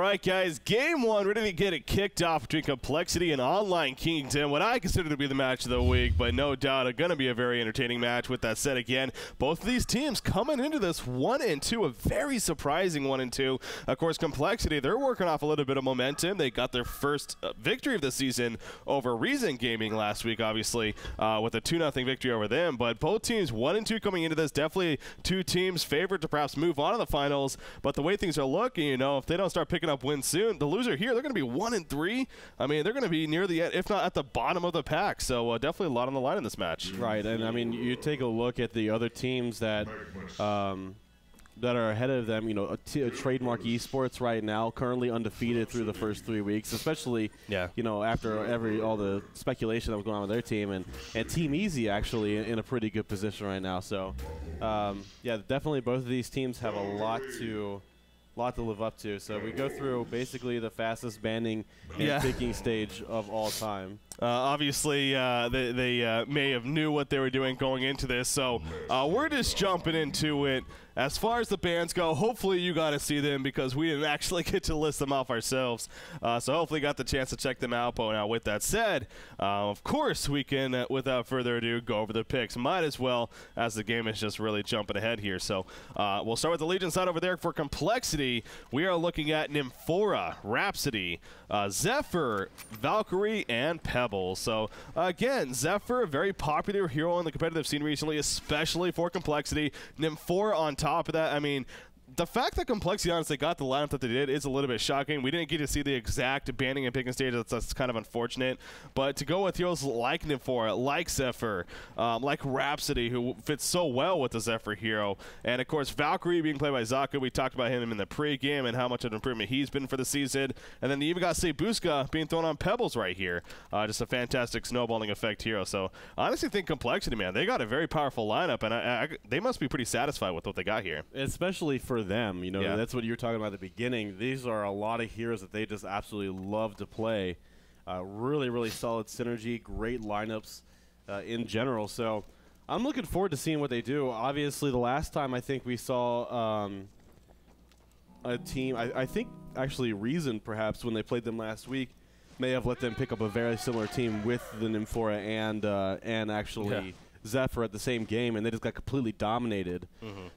right, guys, game one, ready to get it kicked off between Complexity and Online Kingdom, what I consider to be the match of the week, but no doubt going to be a very entertaining match. With that said, again, both of these teams coming into this 1-2, a very surprising 1-2. Of course, Complexity, they're working off a little bit of momentum. They got their first victory of the season over Reason Gaming last week, obviously, with a 2-0 victory over them, but both teams 1-2 coming into this, definitely two teams favored to perhaps move on to the finals, but the way things are looking, you know, if they don't start picking up wins soon, the loser here, they're going to be 1-3. I mean, they're going to be near the end, if not at the bottom of the pack. So definitely a lot on the line in this match. Right, and I mean, you take a look at the other teams that that are ahead of them. You know, Trademark eSports right now, currently undefeated through the first 3 weeks, especially you know, after all the speculation that was going on with their team, and Team Easy actually in a pretty good position right now. So yeah, definitely both of these teams have a lot to live up to. So we go through basically the fastest banning and picking stage of all time. Obviously, they may have knew what they were doing going into this, so we're just jumping into it. As far as the bans go, hopefully you got to see them because we didn't actually get to list them off ourselves. So hopefully got the chance to check them out. But now with that said, of course we can, without further ado, go over the picks. Might as well, as the game is just really jumping ahead here. So we'll start with the Legion side over there for Complexity. We are looking at Nymphora, Rhapsody, Zephyr, Valkyrie, and Pebbles. So again, Zephyr, a very popular hero in the competitive scene recently, especially for Complexity. Nymphora on top of that, I mean, the fact that Complexity honestly got the lineup that they did is a little bit shocking. We didn't get to see the exact banning and picking stage. That's kind of unfortunate. But to go with heroes like Nymphora, like Zephyr, like Rhapsody, who fits so well with the Zephyr hero, and of course Valkyrie being played by Zaku. We talked about him in the pregame and how much of an improvement he's been for the season. And then you even got Sebuska being thrown on Pebbles right here. Just a fantastic snowballing effect hero. So I honestly think Complexity, man, they got a very powerful lineup, and they must be pretty satisfied with what they got here. Especially for them, you know, that's what you were talking about at the beginning. These are a lot of heroes that they just absolutely love to play. Really, really solid synergy, great lineups in general. So I'm looking forward to seeing what they do. Obviously, the last time I think we saw a team, I think actually Reason, perhaps, when they played them last week, may have let them pick up a very similar team with the Nymphora and actually Zephyr at the same game, and they just got completely dominated.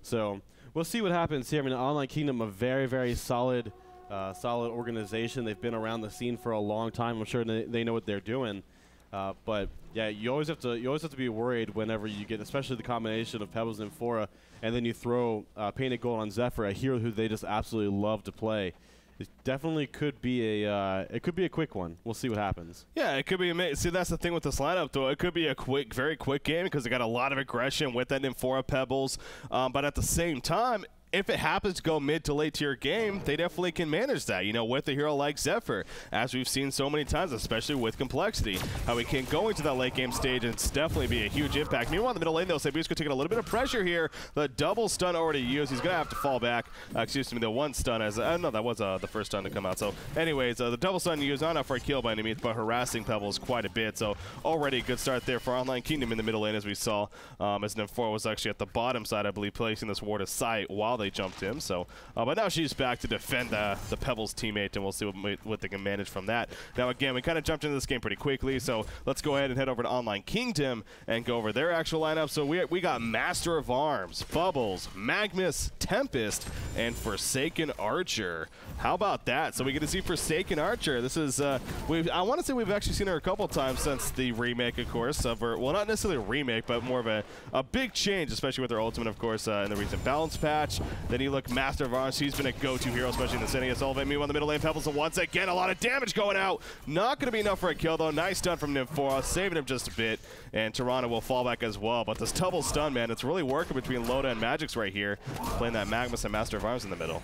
So we'll see what happens here. I mean, Online Kingdom, a very, very solid organization. They've been around the scene for a long time. I'm sure they know what they're doing. But yeah, you always have to be worried whenever you get, especially the combination of Pebbles and Nymphora, and then you throw Painted Gold on Zephyr, a hero who they just absolutely love to play. It definitely could be a quick one. We'll see what happens. Yeah, it could be amazing. See, that's the thing with this lineup, though. It could be a quick, very quick game because they got a lot of aggression with that Nymphora Pebbles. But at the same time, if it happens to go mid to late tier game, they definitely can manage that, you know, with a hero like Zephyr, as we've seen so many times, especially with Complexity, how we can go into that late game stage and it's definitely be a huge impact. Meanwhile, in the middle lane, though, Sebuska taking a little bit of pressure here. The double stun already used. He's going to have to fall back. Excuse me, the one stun, as no, that was the first stun to come out. So anyways, the double stun used, not enough for a kill by any means, but harassing Pebbles quite a bit. So already a good start there for Online Kingdom in the middle lane, as we saw, as Nymphora was actually at the bottom side, I believe, placing this ward of sight while they jumped him. So, but now she's back to defend the Pebbles teammate, and we'll see what they can manage from that. Now, again, we kind of jumped into this game pretty quickly, so let's go ahead and head over to Online Kingdom and go over their actual lineup. So we got Master of Arms, Bubbles, Magnus, Tempest, and Forsaken Archer. How about that? So we get to see Forsaken Archer. This is, I want to say we've actually seen her a couple times since the remake, of course, of her, well, not necessarily a remake, but more of a big change, especially with her ultimate, of course, in the recent balance patch. Then you look Master of Arms. He's been a go-to hero, especially in the setting. Sullivan, meanwhile, in the middle lane, Pebbles, and once again, a lot of damage going out. Not going to be enough for a kill, though. Nice stun from Nymphora, saving him just a bit, and Toronto will fall back as well. But this double stun, man, it's really working between Loda and Magix right here, playing that Magnus and Master of Arms in the middle.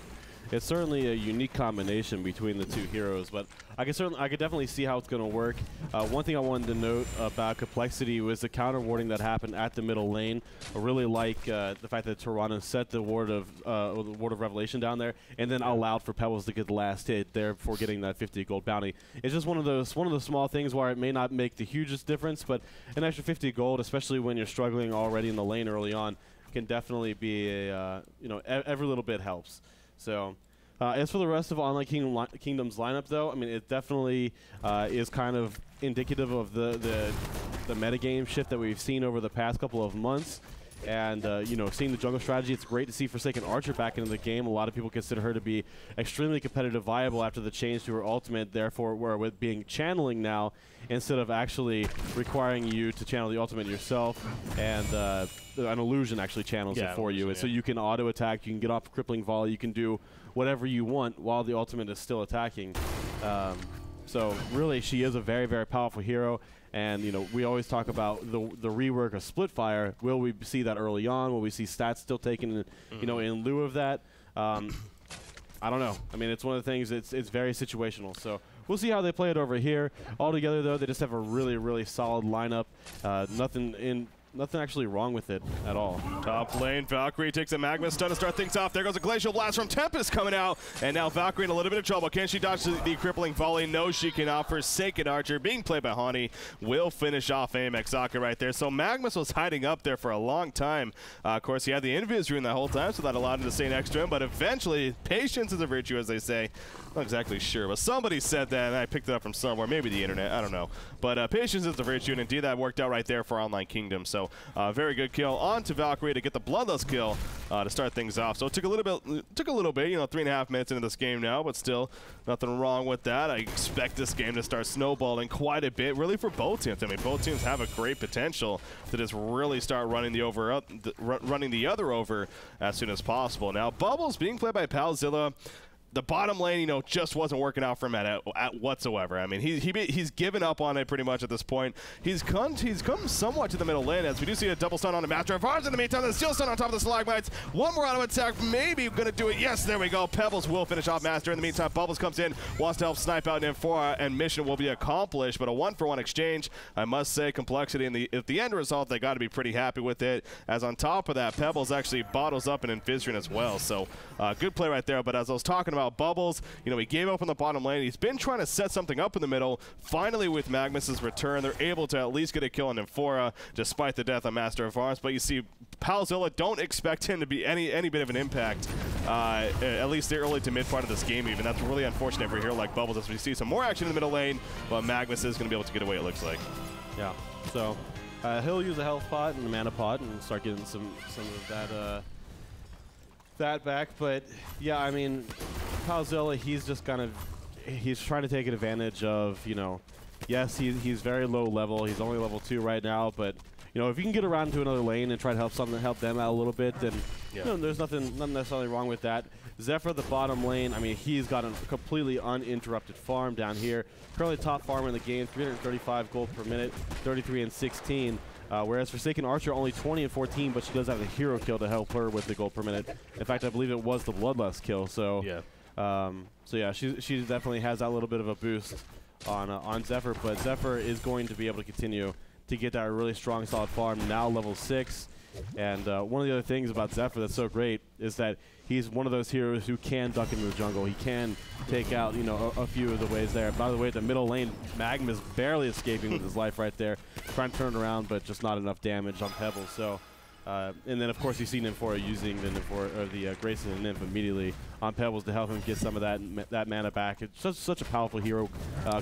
It's certainly a unique combination between the two heroes, but I could definitely see how it's going to work. One thing I wanted to note about Complexity was the counter warding that happened at the middle lane. I really like the fact that Toronto set the ward of Revelation down there, and then allowed for Pebbles to get the last hit, therefore getting that 50 gold bounty. It's just one of the small things where it may not make the hugest difference, but an extra 50 gold, especially when you're struggling already in the lane early on, can definitely be a you know, every little bit helps. So As for the rest of Online Kingdom's lineup, though, I mean, it definitely is kind of indicative of the metagame shift that we've seen over the past couple of months. And, you know, seeing the jungle strategy, it's great to see Forsaken Archer back into the game. A lot of people consider her to be extremely competitive viable after the change to her ultimate, therefore, where with being channeling now, instead of actually requiring you to channel the ultimate yourself, and an illusion actually channels it for you. And so you can auto-attack, you can get off crippling volley, you can do whatever you want while the ultimate is still attacking. So really, she is a very, very powerful hero. And, you know, we always talk about the rework of Splitfire. Will we see that early on? Will we see stats still taken, you know, in lieu of that? I don't know. I mean, it's one of the things, it's very situational. So we'll see how they play it over here. Altogether, though, they just have a really, really solid lineup. Nothing actually wrong with it at all. Top lane, Valkyrie takes a Magma stun to start things off. There goes a Glacial Blast from Tempest coming out. And now Valkyrie in a little bit of trouble. Can she dodge the crippling volley? No, she cannot. Forsaken Archer, being played by HoN, will finish off Amexaka right there. So Magnus was hiding up there for a long time. Of course, he had the Invis rune that whole time, so that allowed him to stay next to him. But eventually, patience is a virtue, as they say. Not exactly sure, but somebody said that, and I picked it up from somewhere, maybe the internet, I don't know. But patience is the virtue, and indeed that worked out right there for Online Kingdom. So very good kill on to Valkyrie to get the Bloodlust kill to start things off. So it took a little bit, you know, 3.5 minutes into this game now, but still nothing wrong with that. I expect this game to start snowballing quite a bit, really, for both teams. I mean, both teams have a great potential to just really start running the other over as soon as possible. Now, Bubbles being played by Palzilla. The bottom lane, you know, just wasn't working out for him at whatsoever. I mean, he's given up on it pretty much at this point. He's come somewhat to the middle lane, as we do see a double stun on the Master of Arms. In the meantime, the steel stun on top of the Stalagmites. One more auto attack, maybe going to do it. Yes, there we go. Pebbles will finish off Master. In the meantime, Bubbles comes in, wants to help snipe out an M4, and mission will be accomplished. But a 1-for-1 exchange, I must say, Complexity at the end result, they got to be pretty happy with it. As on top of that, Pebbles actually bottles up an Invis rune as well. So good play right there. But as I was talking about Bubbles, you know, he gave up on the bottom lane. He's been trying to set something up in the middle. Finally, with Magnus's return, they're able to at least get a kill on Amphora, despite the death of Master of Arms. But you see, Palzilla, don't expect him to be any bit of an impact, at least the early to mid part of this game even. That's really unfortunate for a hero like Bubbles, as we see some more action in the middle lane, but Magnus is going to be able to get away, it looks like. Yeah, so he'll use a health pot and a mana pot and start getting some of that back. But yeah, I mean, Palzilla, he's trying to take advantage of, you know, yes, he's very low level. He's only level 2 right now, but you know, if you can get around to another lane and try to help them out a little bit, then you know, there's nothing necessarily wrong with that. Zephyr, the bottom lane, I mean, he's got a completely uninterrupted farm down here. Currently top farmer in the game, 335 gold per minute, 33 and 16. Whereas Forsaken Archer only 20 and 14, but she does have the hero kill to help her with the gold per minute. In fact, I believe it was the Bloodlust kill. So yeah, yeah, she definitely has that little bit of a boost on Zephyr, but Zephyr is going to be able to continue to get that really strong, solid farm, now level 6. And one of the other things about Zephyr that's so great is that he's one of those heroes who can duck into the jungle. He can take out, you know, a few of the ways there. By the way, the middle lane, Magma's barely escaping with his life right there, trying to turn it around, but just not enough damage on Pebbles. So, and then of course you see Nymphora using the Grayson and Nymph immediately on Pebbles to help him get some of that mana back. It's such a powerful hero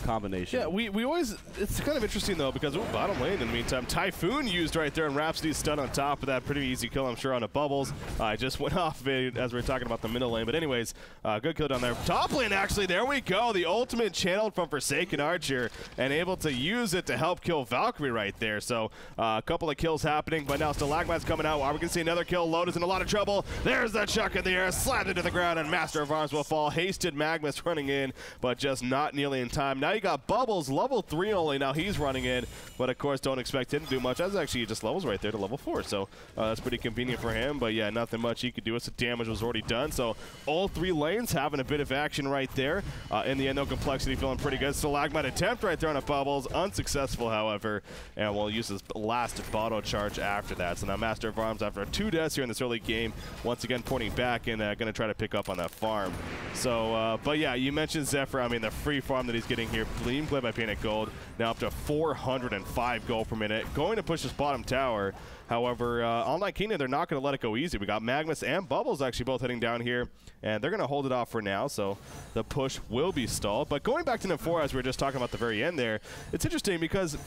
combination. Yeah, we always, it's kind of interesting though, because bottom lane in the meantime, Typhoon used right there, and Rhapsody's stun on top of that. Pretty easy kill, I'm sure, on a Bubbles. I just went off of it as we were talking about the middle lane, but anyways, good kill down there. Top lane, actually, there we go. The ultimate channeled from Forsaken Archer and able to use it to help kill Valkyrie right there. So a couple of kills happening, but now Stalagmite's coming out. Are we going to see another kill? Lotus in a lot of trouble. There's the chuck in the air, slammed into the ground, and Master of Arms will fall. Hasted Magnus running in, but just not nearly in time. Now you got Bubbles, level 3 only. Now he's running in, but of course don't expect him to do much. That's actually just levels right there to level 4, so that's pretty convenient for him. But yeah, nothing much he could do. The damage was already done, so all 3 lanes having a bit of action right there. In the end, no Complexity feeling pretty good. Stalagmite attempt right there on a Bubbles, unsuccessful, however, and we'll use his last bottle charge after that. So now Master of Arms, after 2 deaths here in this early game, once again pointing back and going to try to pick up on on that farm. So, but yeah, you mentioned Zephyr. I mean, the free farm that he's getting here, being played by Panic Gold, now up to 405 gold per minute, going to push this bottom tower. However, Online Kingdom, they're not going to let it go easy. We got Magnus and Bubbles actually both heading down here, and they're going to hold it off for now, so the push will be stalled. But going back to Nymph4, as we were just talking about at the very end there, it's interesting because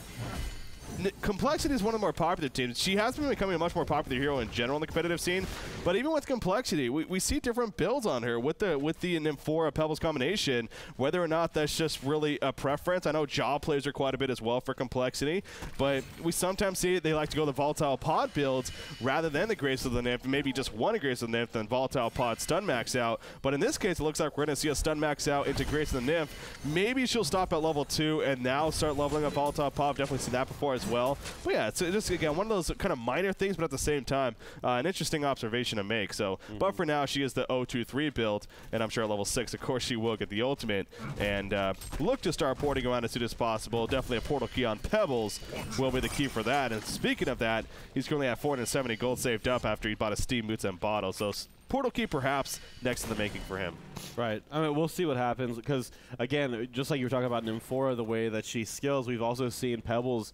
Complexity is one of the more popular teams. She has been becoming a much more popular hero in general in the competitive scene, but even with Complexity, we see different builds on her with the Nymph4 Pebbles combination, whether or not that's just really a preference. I know Jaw plays her quite a bit as well for Complexity, but we sometimes see they like to go the Volatile Pod builds rather than the Grace of the Nymph, maybe just one Grace of the Nymph, then Volatile Pod stun max out. But in this case, it looks like we're going to see a stun max out into Grace of the Nymph. Maybe she'll stop at level 2 and now start leveling up Volatile Pod. Definitely seen that before as well. But yeah, it's just, again, one of those kind of minor things, but at the same time, an interesting observation to make. So, but for now, she is the 0-2-3 build, and I'm sure at level 6, of course, she will get the ultimate and look to start porting around as soon as possible. Definitely a portal key on Pebbles will be the key for that. And speaking of that, he's currently at 470 gold saved up after he bought a Steam Boots and bottle. So portal key perhaps next in the making for him. Right. I mean, we'll see what happens because, again, just like you were talking about Nymph4, the way that she skills, we've also seen Pebbles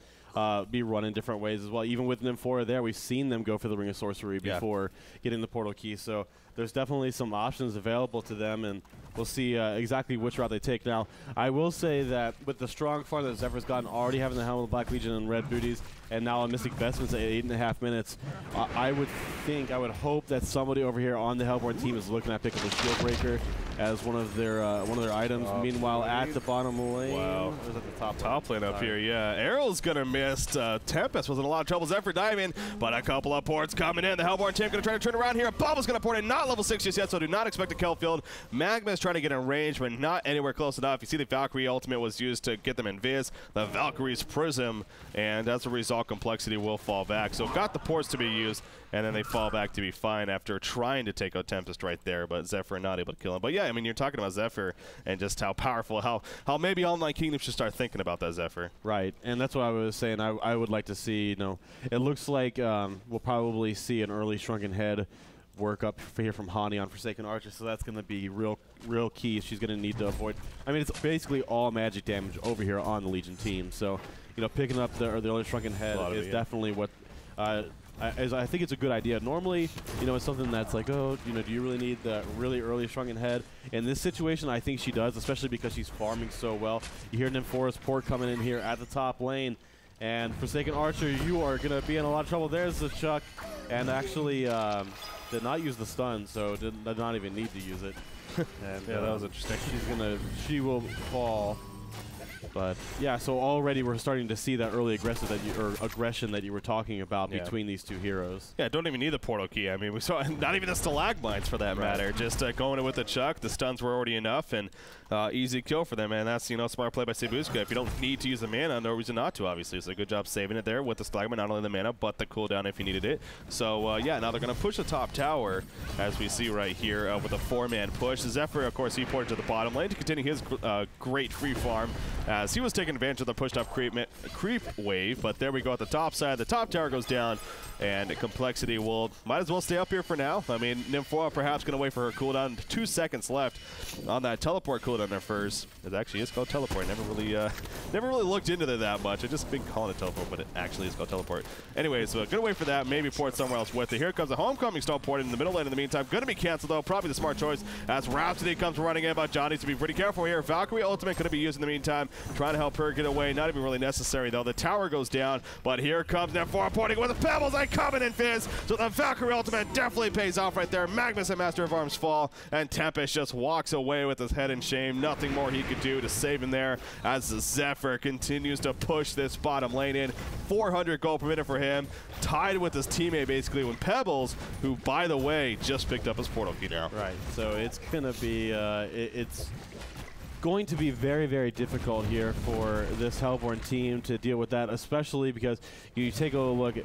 be run in different ways as well. Even with Nymph4 there, we've seen them go for the Ring of Sorcery before getting the portal key. So there's definitely some options available to them, and we'll see exactly which route they take. Now, I will say that with the strong farm that Zephyr's gotten, already having the Helm of the Black Legion and Red Booties, and now on Mystic Vestments at 8.5 minutes, I would hope that somebody over here on the Hellborn team is looking at picking the Shield Breaker as one of their items. Meanwhile, at the bottom lane, at the top lane up here, Errol's gonna miss. Tempest was in a lot of trouble. Zephyr diving, but a couple of ports coming in. The Hellborn team gonna try to turn around here. Bubba's gonna port in, not level 6 just yet, so do not expect a kill field. Magma's trying to get in range, but not anywhere close enough. You see the Valkyrie ultimate was used to get them in Viz, the Valkyrie's Prism, and as a result, Complexity will fall back. So got the ports to be used, and then they fall back to be fine after trying to take out Tempest right there, but Zephyr not able to kill him. But yeah, I mean, you're talking about Zephyr and just how powerful, how maybe Online Kingdom should start thinking about that Zephyr. Right, and that's what I was saying. I would like to see, it looks like we'll probably see an early Shrunken Head work up here from HoN on Forsaken Archer, so that's going to be real key. She's going to need to avoid. I mean, it's basically all magic damage over here on the Legion team, so picking up the early Shrunken Head is definitely what I think it's a good idea. Normally, it's something that's like, do you really need the really early Shrunken Head? In this situation, I think she does, especially because she's farming so well. You hear Nymph4's port coming in here at the top lane, and Forsaken Archer, you are going to be in a lot of trouble. There's the Chuck, and actually did not use the stun, so did not even need to use it. And, yeah, that was interesting. She will fall. But yeah, so already we're starting to see that early aggression that you were talking about between these two heroes. Yeah, don't even need the portal key. I mean, we saw not even the stalagmites for that matter. Just going in with the Chuck. The stuns were already enough, and easy kill for them. And that's smart play by Sebuska. If you don't need to use the mana, no reason not to. Obviously, it's a good job saving it there with the stalagmite. Not only the mana, but the cooldown if you needed it. So yeah, now they're going to push the top tower, as we see right here with a 4-man push. Zephyr, of course, he ported to the bottom lane to continue his great free farm, as he was taking advantage of the pushed up creep wave. But there we go at the top side. The top tower goes down, and Complexity might as well stay up here for now. I mean, Nymph4 perhaps going to wait for her cooldown. 2 seconds left on that teleport cooldown there first. It actually is called teleport. Never really looked into it that much. I just been calling it teleport, but it actually is called teleport. Anyways, so gonna wait for that. Maybe port somewhere else with it. Here comes a homecoming stall port in the middle lane in the meantime. Gonna be canceled though. Probably the smart choice as Rhapsody comes running in, but John needs to be pretty careful here. Valkyrie ultimate gonna be used in the meantime, trying to help her get away. Not even really necessary though. The tower goes down, but here comes Nymph4 porting with the Pebbles and coming in Fizz. So the Valkyrie ultimate definitely pays off right there. Magnus and Master of Arms fall, and Tempest just walks away with his head in shame. Nothing more he could do to save him there, as Zephyr continues to push this bottom lane in. 400 gold per minute for him, tied with his teammate basically with Pebbles, who, by the way, just picked up his portal key now. Right, so it's going to be it's going to be very, very difficult here for this Hellborn team to deal with that, especially because you take a look at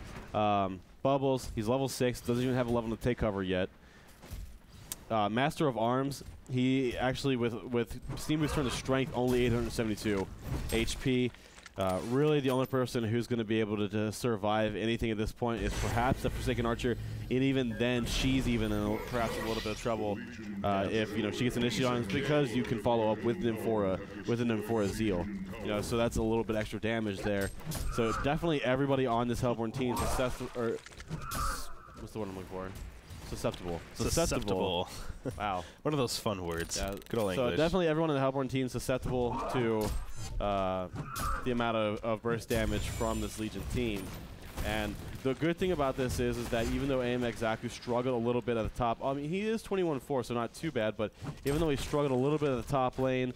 Bubbles. He's level 6, doesn't even have a level to take cover yet. Master of Arms, he actually with Steam Boost turn to strength, only 872 HP. Really, the only person who's going to be able to survive anything at this point is perhaps the Forsaken Archer, and even then, she's even in perhaps a little bit of trouble if she gets initiated on. It's because you can follow up with an Nymphora Zeal. So that's a little bit extra damage there. So definitely everybody on this Hellborn team is susceptible. What's the word I'm looking for? Susceptible. Susceptible. Wow. One of those fun words. Yeah. Good old English. So definitely everyone on the Hellborn team is susceptible to the amount of burst damage from this Legion team. And the good thing about this is that even though AMX Zaku struggled a little bit at the top, I mean, he is 21-4, so not too bad, but even though he struggled a little bit at the top lane,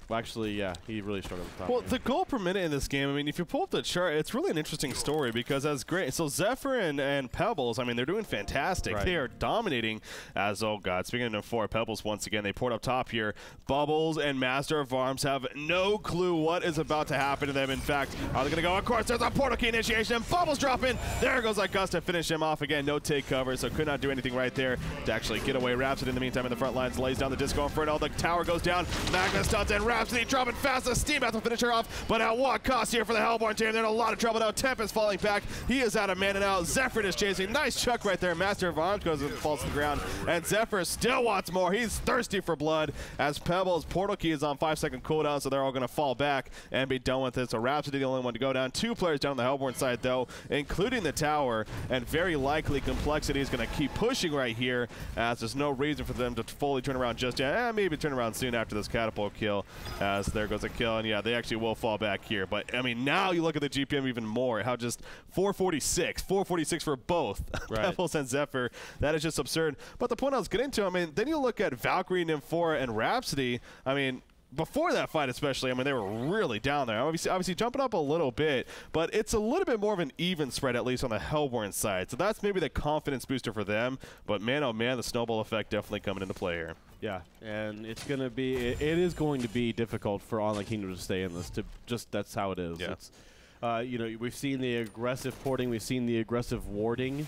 well, actually, yeah, he really struggled at the top lane. The goal per minute in this game, I mean, if you pull up the chart, it's really an interesting story because that's great. So Zephyr and Pebbles, I mean, they're doing fantastic. Right. They are dominating as, oh God, speaking of four Pebbles once again, they poured up top here. Bubbles and Master of Arms have no clue what is about to happen to them. In fact, are they going to go? Of course, there's a portal key initiation. Bubbles dropping. There goes Augusta, finish him off again. No take cover, so could not do anything right there to actually get away. Rhapsody in the meantime in the front lines lays down the disco inferno. The tower goes down. Magnus stuns and Rhapsody dropping fast. The Steam Bath will finish her off, but at what cost here for the Hellborn team? They're in a lot of trouble now. Tempest falling back. He is out of mana now. Zephyr is chasing. Nice chuck right there. Master of Arms goes and falls to the ground, and Zephyr still wants more. He's thirsty for blood as Pebbles portal key is on 5-second cooldown, so they're all going to fall back and be done with it. So Rhapsody the only one to go down. 2 players down on the Hellborn side though, including the tower, and very likely Complexity is going to keep pushing right here as there's no reason for them to fully turn around just yet. Maybe turn around soon after this catapult kill, as there goes a kill, and yeah, they actually will fall back here. But I mean, now you look at the GPM even more, how just 446 for both right. Pebbles and Zephyr. That is just absurd. But the point I was getting to, I mean, then you look at Valkyrie, Nymphora, and Rhapsody. I mean, before that fight especially, I mean, they were really down there. Obviously jumping up a little bit, but it's a little bit more of an even spread, at least on the Hellborn side. So that's maybe the confidence booster for them. But man, oh man, the snowball effect definitely coming into play here. Yeah, and it's going to be, it is going to be difficult for Online Kingdom to stay in this. That's how it is. Yeah. It's, we've seen the aggressive porting, we've seen the aggressive warding,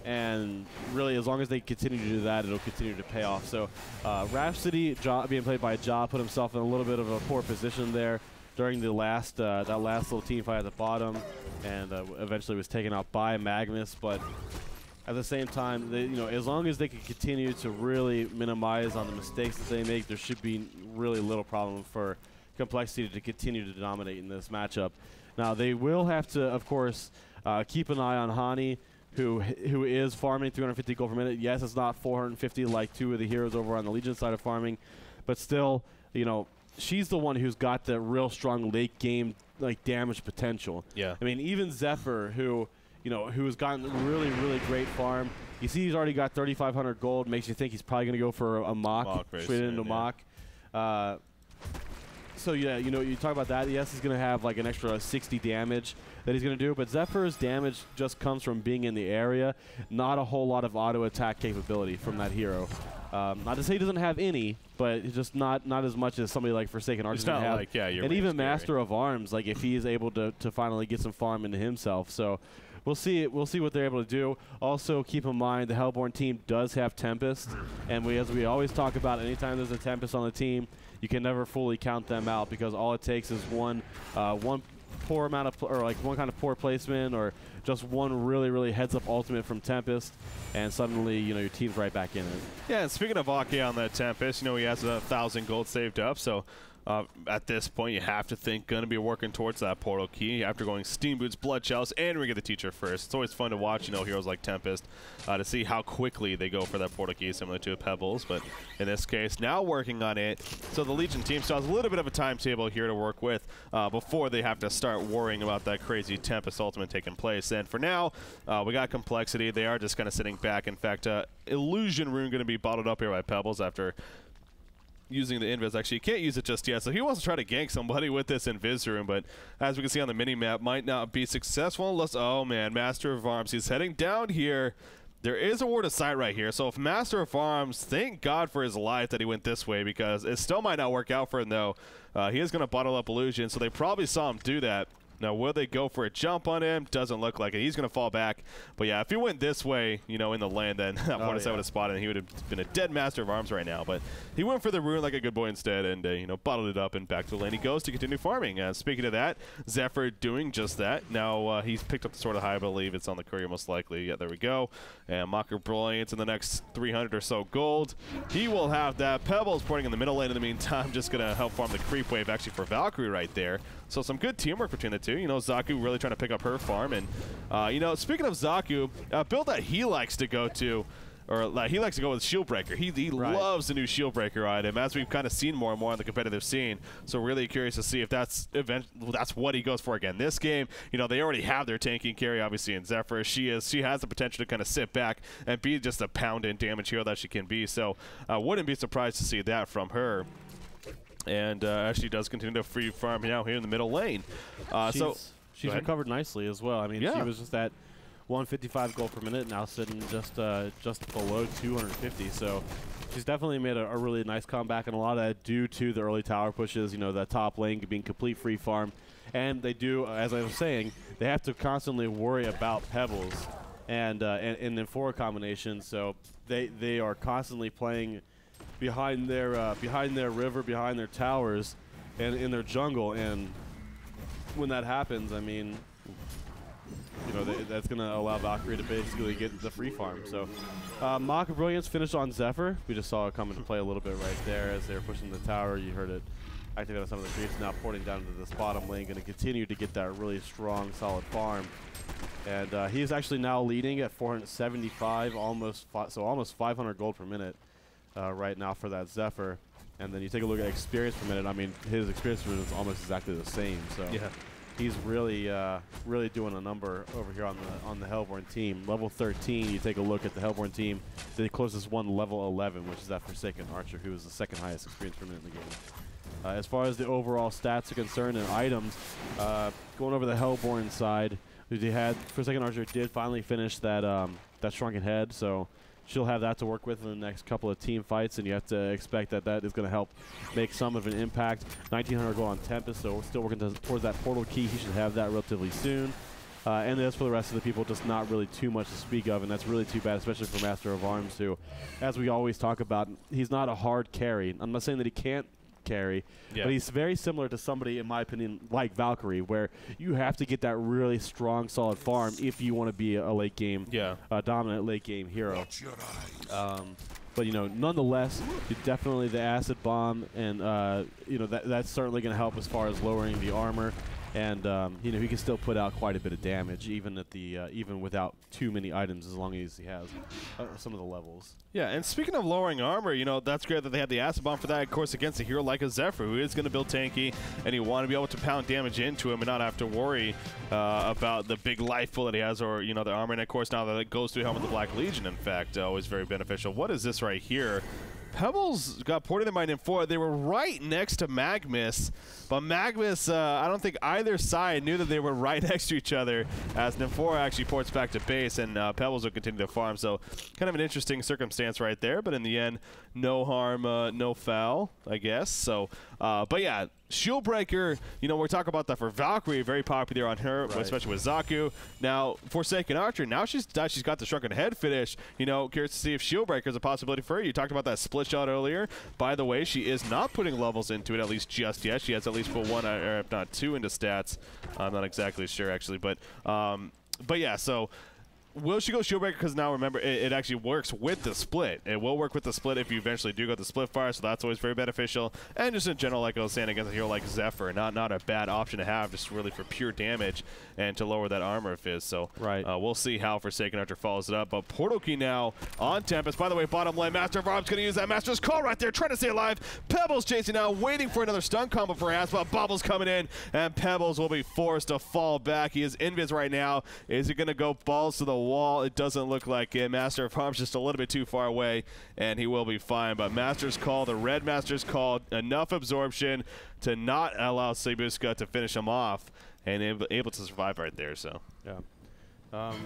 and really, as long as they continue to do that, it'll continue to pay off. So, Rhapsody, being played by Ja, put himself in a little bit of a poor position there during the last that last little team fight at the bottom, and eventually was taken out by Magnus. But at the same time, as long as they can continue to really minimize on the mistakes that they make, there should be really little problem for Complexity to continue to dominate in this matchup. Now, they will have to, of course, keep an eye on Hani, who is farming 350 gold per minute. Yes, it's not 450 like 2 of the heroes over on the Legion side of farming, but still, she's the one who's got the real strong late game damage potential. Yeah. I mean, even Zephyr, who has gotten really great farm. You see, he's already got 3,500 gold. Makes you think he's probably going to go for a mock straight into mock. So yeah, you talk about that. Yes, he's going to have like an extra 60 damage that he's going to do, but Zephyr's damage just comes from being in the area, not a whole lot of auto attack capability from that hero. Not to say he doesn't have any, but it's just not as much as somebody like Forsaken Archer can have. And even Master of Arms, like if he is able to finally get some farm into himself. So we'll see what they're able to do. Also, keep in mind the Hellborn team does have Tempest, and as we always talk about, anytime there's a Tempest on the team, you can never fully count them out, because all it takes is one poor amount of, or like one kind of poor placement, or just one really heads up ultimate from Tempest, and suddenly your team's right back in it. Yeah, and speaking of Ake on that Tempest, he has 1,000 gold saved up, so at this point, you have to think going to be working towards that portal key after going Steam Boots, Blood Chalice, and Ring of the Teacher first. It's always fun to watch, heroes like Tempest to see how quickly they go for that portal key, similar to Pebbles. But in this case, now working on it. So the Legion team still has a little bit of a timetable here to work with before they have to start worrying about that crazy Tempest ultimate taking place. And for now, we got Complexity. They are just kind of sitting back. In fact, Illusion Rune going to be bottled up here by Pebbles after using the invis. Actually, you can't use it just yet, so he wants to try to gank somebody with this invis room, but as we can see on the mini-map, might not be successful unless, oh man, Master of Arms, he's heading down here. There is a word of sight right here, so if Master of Arms, thank God for his life that he went this way, because it still might not work out for him though. He is going to bottle up Illusion, so they probably saw him do that. Now, will they go for a jump on him? Doesn't look like it. He's going to fall back. But, yeah, if he went this way, you know, in the lane, then I would have spotted him. He would have been a dead Master of Arms right now. But he went for the rune like a good boy instead and, you know, bottled it up and back to the lane he goes to continue farming. Speaking of that, Zephyr doing just that. Now, he's picked up the Sword of High, I believe. It's on the courier most likely. Yeah, there we go. And Mocker Brilliance in the next 300 or so gold. He will have that. Pebbles porting in the middle lane in the meantime. Just going to help farm the creep wave actually for Valkyrie right there. So some good teamwork between the two. You know, Zaku really trying to pick up her farm. And, you know, speaking of Zaku, a build that he likes to go to, or he likes to go with Shieldbreaker. He loves the new Shieldbreaker item, as we've kind of seen more and more on the competitive scene. So really curious to see if that's what he goes for again this game. You know, they already have their tanking carry, obviously, in Zephyr. She has the potential to kind of sit back and be just a pound-in damage hero that she can be. So wouldn't be surprised to see that from her. And she does continue to free farm now here in the middle lane. She's recovered nicely as well. I mean, she was just at 155 gold per minute, now sitting just below 250. So she's definitely made a really nice comeback, and a lot of that due to the early tower pushes. You know, that top lane being complete free farm, and they do, as I was saying, they have to constantly worry about Pebbles and then forward combinations. So they are constantly playing behind their river, behind their towers, and in their jungle. And when that happens, I mean, you know, that's going to allow Valkyrie to basically get the free farm. So Mock of Brilliance finished on Zephyr. We just saw it come into play a little bit right there as they were pushing the tower. You heard it activate on some of the creeps, now porting down into this bottom lane, going to continue to get that really strong, solid farm. And he is actually now leading at 475, almost 500 gold per minute right now for that Zephyr. And then you take a look at experience per minute. I mean, his experience per minute is almost exactly the same. So yeah, he's really doing a number over here on the Hellborn team. Level 13, you take a look at the Hellborn team. The closest one, level 11, which is that Forsaken Archer, who is the second highest experience per minute in the game. As far as the overall stats are concerned and items, going over the Hellborn side, they had Forsaken Archer did finally finish that Shrunken Head, so she'll have that to work with in the next couple of team fights, and you have to expect that that is going to help make some of an impact. 1900 gold on Tempest, so we're still working towards that portal key. He should have that relatively soon. And as for the rest of the people, just not really too much to speak of, and that's really too bad, especially for Master of Arms, who, as we always talk about, he's not a hard carry. I'm not saying that he can't carry, but he's very similar to somebody, in my opinion, like Valkyrie, where you have to get that really strong, solid farm if you want to be a late game, dominant late game hero. But you know, nonetheless, definitely the acid bomb, and you know, that's certainly going to help as far as lowering the armor. And you know, he can still put out quite a bit of damage, even at the even without too many items, as long as he has some of the levels. Yeah, and speaking of lowering armor, you know, that's great that they have the acid bomb for that, of course, against a hero like a Zephyr, who is going to build tanky, and you want to be able to pound damage into him and not have to worry about the big life pool that he has, or, you know, the armor. And of course, now that it goes through Helm of the Black Legion, in fact, always very beneficial. What is this right here? Pebbles got ported in by Nymphoria. They were right next to Magmus, but Magmus, I don't think either side knew that they were right next to each other, as Nymphoria actually ports back to base, and Pebbles will continue to farm. So kind of an interesting circumstance right there, but in the end, no harm, no foul, I guess. So, but yeah, Shieldbreaker, you know, we're talking about that for Valkyrie, very popular on her, especially with Zaku. Now, Forsaken Archer, now she's got the Shrunken Head finish. You know, curious to see if Shieldbreaker is a possibility for her. You talked about that split shot earlier. By the way, she is not putting levels into it, at least just yet. She has at least put one, or if not two, into stats. I'm not exactly sure, actually, but yeah, so will she go Shieldbreaker? Because now remember, it actually works with the split. It will work with the split if you eventually do go to split fire, so that's always very beneficial. And just in general, like I was saying, against a hero like Zephyr, not a bad option to have, just really for pure damage and to lower that armor of his. So we'll see how Forsaken Archer follows it up. But Portal Key now on Tempest. By the way, bottom lane, Master of Arms going to use that Master's Call right there, trying to stay alive. Pebbles chasing now, waiting for another stun combo perhaps, but Bubbles coming in, and Pebbles will be forced to fall back. He is invis right now. Is he going to go balls to the wall? It doesn't look like it. Master of Arms just a little bit too far away, and he will be fine. But Master's Call, the red Master's Call, enough absorption to not allow Sebuska to finish him off, and able to survive right there. So yeah. At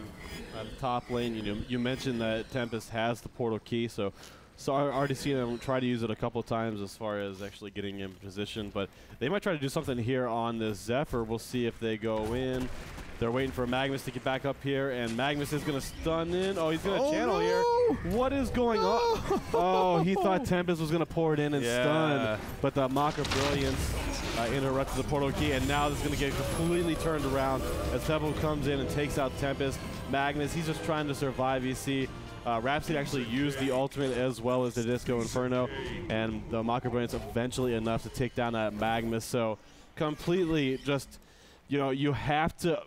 the top lane, you mentioned that Tempest has the portal key, so So I already seen them try to use it a couple of times as far as actually getting in position, but they might try to do something here on this Zephyr. We'll see if they go in. They're waiting for Magnus to get back up here, and Magnus is going to stun in. Oh, he's going to channel here. What is going on? Oh, he thought Tempest was going to pour it in and stun, but the Mock of Brilliance interrupted the portal key, and now this is going to get completely turned around as Pebble comes in and takes out Tempest. Magnus, he's just trying to survive, you see. Rhapsody actually used the ultimate as well as the Disco Inferno, and the Mock of Brilliance eventually enough to take down that Magnus. So completely just, you know, you have to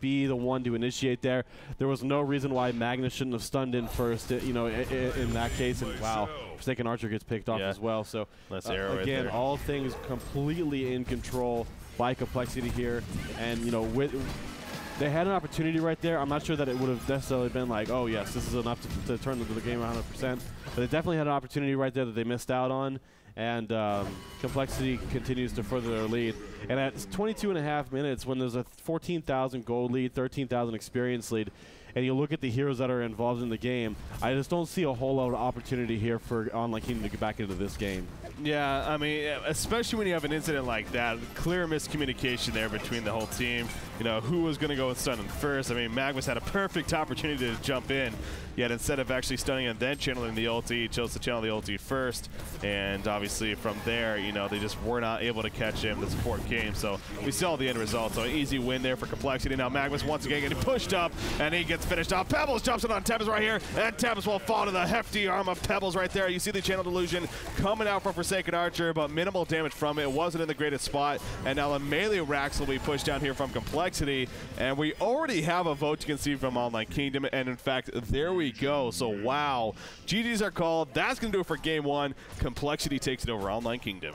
be the one to initiate there. There was no reason why Magnus shouldn't have stunned in first, you know, in that case. And wow, Forsaken Archer gets picked off as well. So again, all things completely in control by Complexity here. And, you know, they had an opportunity right there. I'm not sure that it would have necessarily been like, oh, yes, this is enough to turn the game 100%. But they definitely had an opportunity right there that they missed out on. And Complexity continues to further their lead. And at 22.5 minutes, when there's a 14,000 gold lead, 13,000 experience lead, and you look at the heroes that are involved in the game, I just don't see a whole lot of opportunity here for Online Kingdom to get back into this game. Yeah, I mean, especially when you have an incident like that, clear miscommunication there between the whole team. You know, who was going to go and stun him first? I mean, Magnus had a perfect opportunity to jump in, yet instead of actually stunning and then channeling the ulti, he chose to channel the ulti first. And obviously from there, you know, they just were not able to catch him. The support came, so we saw the end result. So an easy win there for Complexity. Now Magnus once again getting pushed up, and he gets finished off. Pebbles jumps in on Tempest right here, and Tempest will fall to the hefty arm of Pebbles right there. You see the channel delusion coming out from Forsaken Archer, but minimal damage from it. It wasn't in the greatest spot, and now the melee racks will be pushed down here from Complexity, and we already have a vote you can see from Online Kingdom, and in fact, there we go. So wow, GGs are called. That's going to do it for game one. Complexity takes it over Online Kingdom.